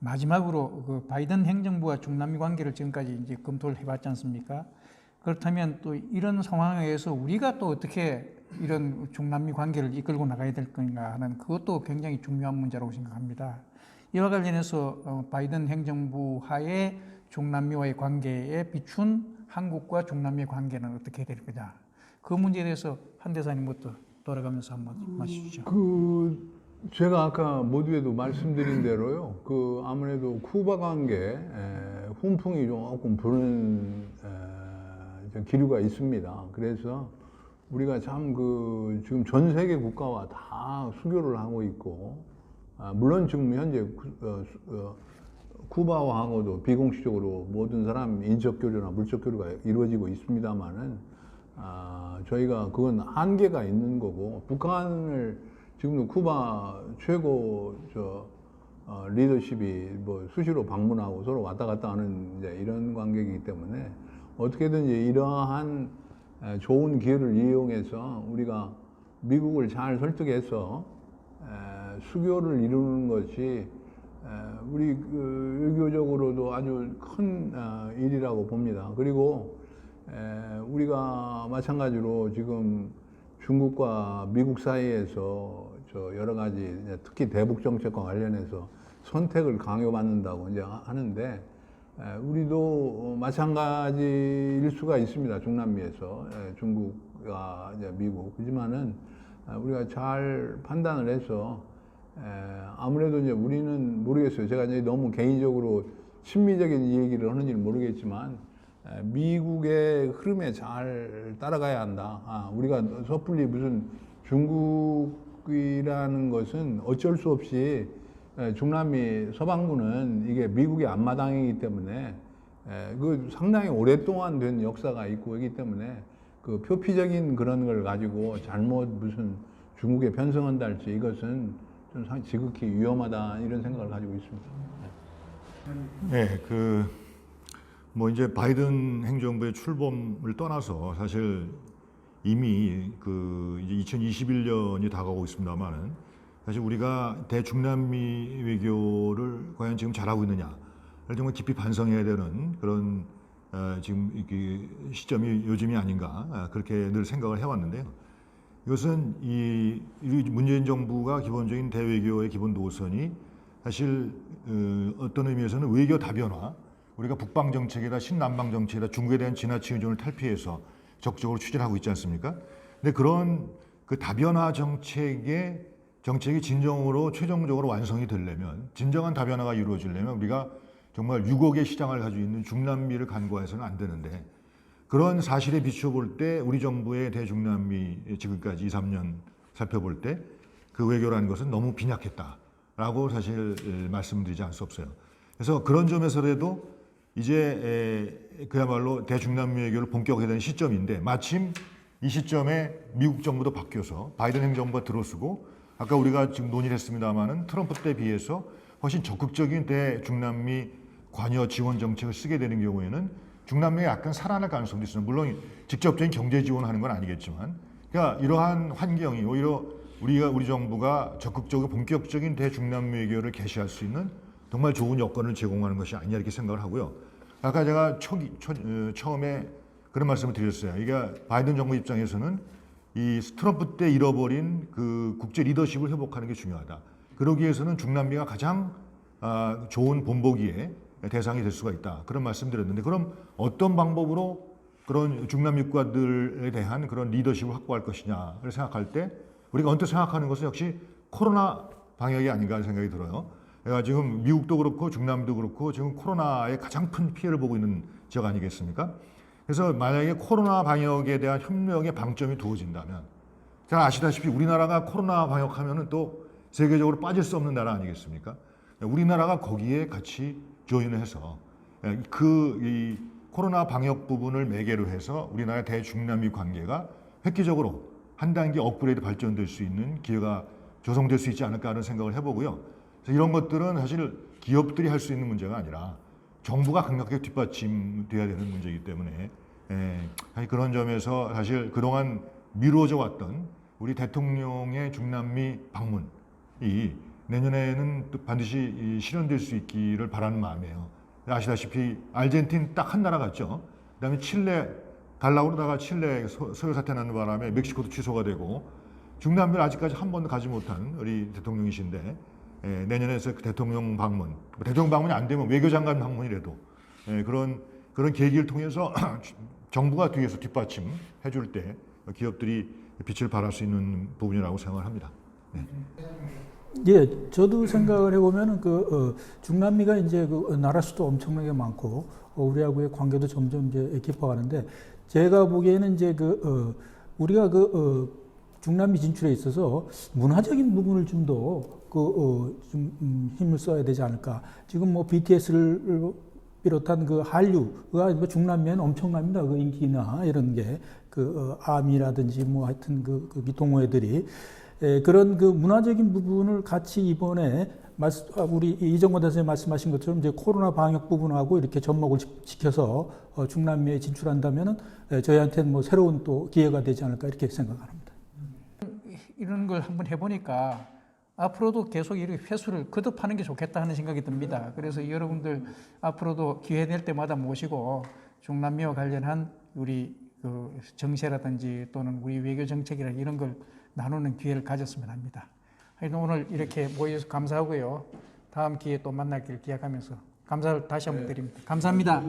마지막으로 그 바이든 행정부와 중남미 관계를 지금까지 이제 검토를 해봤지 않습니까? 그렇다면 또 이런 상황에서 우리가 또 어떻게 이런 중남미 관계를 이끌고 나가야 될 건가 하는 그것도 굉장히 중요한 문제라고 생각합니다. 이와 관련해서 바이든 행정부 하에 중남미와의 관계에 비춘 한국과 중남미의 관계는 어떻게 될 거냐. 그 문제에 대해서 한 대사님부터 돌아가면서 한번 말씀 주시죠. 제가 아까 모두에도 말씀드린 대로요. 아무래도 쿠바 관계 훈풍이 조금 부는 기류가 있습니다. 그래서 우리가 참 지금 전 세계 국가와 다 수교를 하고 있고, 물론 지금 현재 쿠바하고도 비공식적으로 모든 사람 인적 교류나 물적 교류가 이루어지고 있습니다만은 저희가 그건 한계가 있는 거고, 북한을 지금도 쿠바 최고 리더십이 뭐 수시로 방문하고 서로 왔다 갔다 하는 이제 이런 관계이기 때문에 어떻게든지 이러한 좋은 기회를 이용해서 우리가 미국을 잘 설득해서 수교를 이루는 것이 우리 외교적으로도 아주 큰 일이라고 봅니다. 그리고 우리가 마찬가지로 지금 중국과 미국 사이에서 여러 가지 특히 대북 정책과 관련해서 선택을 강요받는다고 이제 하는데, 우리도 마찬가지일 수가 있습니다. 중남미에서 중국과 이제 미국. 하지만은 우리가 잘 판단을 해서 아무래도 이제 우리는 모르겠어요. 제가 이제 너무 개인적으로 친미적인 얘기를 하는지는 모르겠지만 미국의 흐름에 잘 따라가야 한다. 우리가 섣불리 무슨 중국이라는 것은 어쩔 수 없이 중남미 서방부는 이게 미국의 앞마당이기 때문에 상당히 오랫동안 된 역사가 있고 그렇기 때문에 그 표피적인 그런 걸 가지고 잘못 무슨 중국에 편성한다 할지 이것은 좀 지극히 위험하다 이런 생각을 가지고 있습니다. 네, 뭐 이제 바이든 행정부의 출범을 떠나서 사실 이미 이제 2021년이 다가오고 있습니다만은 사실 우리가 대중남미 외교를 과연 지금 잘하고 있느냐를 정말 깊이 반성해야 되는 그런 지금 시점이 요즘이 아닌가 그렇게 늘 생각을 해왔는데요. 이것은 이 문재인 정부가 기본적인 대외교의 기본 노선이 사실 어떤 의미에서는 외교 다변화, 우리가 북방 정책이다 신남방 정책이다 중국에 대한 지나친 의존을 탈피해서 적극적으로 추진하고 있지 않습니까? 근데 그런 그 다변화 정책이 진정으로 최종적으로 완성이 되려면, 진정한 다변화가 이루어지려면 우리가 정말 6억의 시장을 가지고 있는 중남미를 간과해서는 안 되는데, 그런 사실에 비춰볼 때 우리 정부의 대중남미 지금까지 2, 3년 살펴볼 때 그 외교라는 것은 너무 빈약했다라고 사실 말씀드리지 않을 수 없어요. 그래서 그런 점에서라도 이제 그야말로 대중남미 외교를 본격화해야 되는 시점인데, 마침 이 시점에 미국 정부도 바뀌어서 바이든 행정부가 들어서고, 아까 우리가 지금 논의를 했습니다마는 트럼프 때에 비해서 훨씬 적극적인 대중남미 관여 지원 정책을 쓰게 되는 경우에는 중남미가 약간 살아날 가능성도 있습니다. 물론 직접적인 경제 지원을 하는 건 아니겠지만, 그러니까 이러한 환경이 오히려 우리 정부가 적극적으로 본격적인 대중남미 외교를 개시할 수 있는 정말 좋은 여건을 제공하는 것이 아니냐 이렇게 생각을 하고요. 아까 제가 처음에 그런 말씀을 드렸어요. 이게 바이든 정부 입장에서는 이 트럼프 때 잃어버린 그 국제 리더십을 회복하는 게 중요하다. 그러기 위해서는 중남미가 가장 좋은 본보기의 대상이 될 수가 있다. 그런 말씀드렸는데, 그럼 어떤 방법으로 그런 중남미 국가들에 대한 그런 리더십을 확보할 것이냐를 생각할 때 우리가 언뜻 생각하는 것은 역시 코로나 방역이 아닌가 하는 생각이 들어요. 그러니까 지금 미국도 그렇고 중남미도 그렇고 지금 코로나에 가장 큰 피해를 보고 있는 지역 아니겠습니까? 그래서 만약에 코로나 방역에 대한 협력의 방점이 두어진다면, 잘 아시다시피 우리나라가 코로나 방역하면은 또 세계적으로 빠질 수 없는 나라 아니겠습니까? 우리나라가 거기에 같이 조인을 해서 이 코로나 방역 부분을 매개로 해서 우리나라 대중남미 관계가 획기적으로 한 단계 업그레이드 발전될 수 있는 기회가 조성될 수 있지 않을까 하는 생각을 해보고요. 그래서 이런 것들은 사실 기업들이 할 수 있는 문제가 아니라 정부가 강력하게 뒷받침돼야 되는 문제이기 때문에 그런 점에서 사실 그동안 미루어져 왔던 우리 대통령의 중남미 방문이 내년에는 또 반드시 실현될 수 있기를 바라는 마음이에요. 아시다시피 아르헨틴 딱 한 나라 갔죠. 그다음에 칠레 가려고 그러다가 칠레 소요 사태 나는 바람에 멕시코도 취소가 되고 중남미를 아직까지 한 번도 가지 못한 우리 대통령이신데 내년에 그 대통령이 안 되면 외교장관 방문이라도 그런 계기를 통해서 정부가 뒤에서 뒷받침해 줄 때 기업들이 빛을 발할 수 있는 부분이라고 생각을 합니다. 네. 예, 저도 생각을 해보면은 중남미가 이제 나라 수도 엄청나게 많고 우리하고의 관계도 점점 이제 깊어가는데 제가 보기에는 이제 우리가 중남미 진출에 있어서 문화적인 부분을 좀 더 힘을 써야 되지 않을까. 지금 뭐 BTS를 비롯한 한류가 중남미에는 엄청납니다. 인기나 이런 게 아미라든지 뭐 하여튼 동호회들이 그런 문화적인 부분을 같이 이번에 우리 이정권 대표님 말씀하신 것처럼 이제 코로나 방역 부분하고 이렇게 접목을 시켜서 중남미에 진출한다면은 저희한테는 뭐 새로운 또 기회가 되지 않을까 이렇게 생각합니다. 이런 걸 한번 해보니까 앞으로도 계속 이렇게 회수를 거듭하는 게 좋겠다 하는 생각이 듭니다. 그래서 여러분들 앞으로도 기회 될 때마다 모시고 중남미와 관련한 우리 정세라든지 또는 우리 외교 정책이라 이런 걸 나누는 기회를 가졌으면 합니다. 하여튼 오늘 이렇게 모여서 감사하고요. 다음 기회에 또 만날 길 기약하면서 감사를 다시 한번 드립니다. 감사합니다.